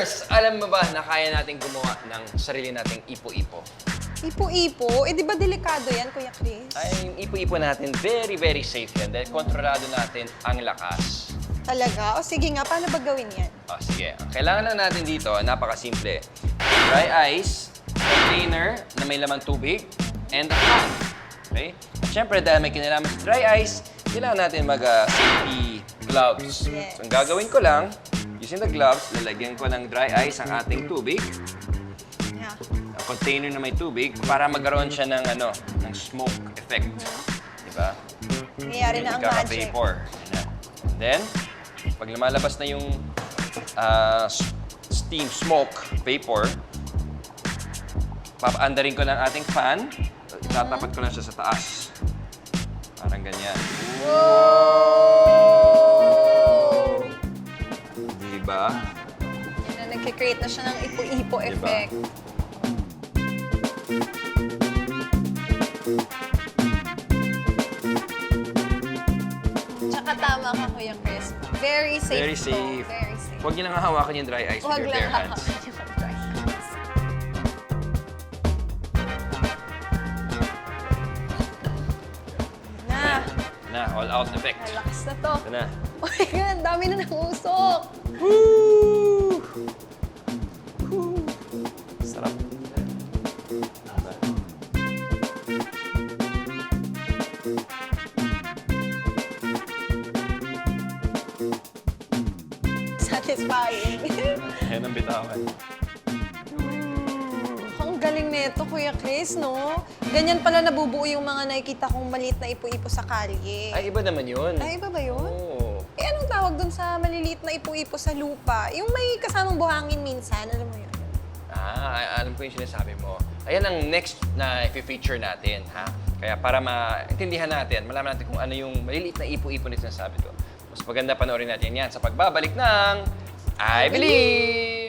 Nurse, alam mo ba na kaya natin gumawa ng sarili nating ipo-ipo? Ipo-ipo? Eh, di ba delikado yan, Kuya Chris? Ay, yung ipo-ipo natin, very, very safe yan dahil kontrolado natin ang lakas. Talaga? O sige nga, paano ba gawin yan? O, sige. Ang kailangan lang natin dito, napakasimple. Dry ice, container na may lamang tubig, and a fan. Okay? At syempre, dahil may kinalaman sa dry ice, kailangan natin mag-safety gloves. Yes. So, ang gagawin ko lang, using the gloves, lalagyan ko ng dry ice ang ating tubig, Yeah. ang container na may tubig, para magkaroon siya ng, ng smoke effect. Diba? Nangyayari na ang magic. Vapor. Then, pag lumalabas na yung steam, smoke, vapor, papaandarin ko ng ating fan, tatapat ko lang siya sa taas. Parang ganyan. Whoa! Diba? Yan na, nagkikreate na siya ng ipo-ipo Diba? effect. Tsaka tama ka, Kuya Chris. Very safe Very to. safe. Very safe. Huwag niyo lang hahawakan yung dry ice with Huwag your lang bare hands. hawakan yung dry ice. Na, Na, all out effect. malakas na to. Ito na. Oh my God, ang dami na nangusok. Woo! Sarap. Satisfying. Yan ang bitawan. Ang galing nito, Kuya Chris, no? Ganyan pala nabubuo yung mga nakikita kong maliit na ipo-ipo sa kalye. Ay, iba naman yun. Ay, iba ba yun? Oo. Eh, anong tawag dun sa maliliit na ipo-ipo sa lupa? Yung may kasamang buhangin minsan, alam mo yun? Alam ko yung sinasabi mo. Ayan ang next na i-feature natin, ha? Kaya para maintindihan natin, malaman natin kung ano yung maliliit na ipo-ipo na sinasabi ko. Mas maganda panoorin natin yan sa pagbabalik ng I Believe!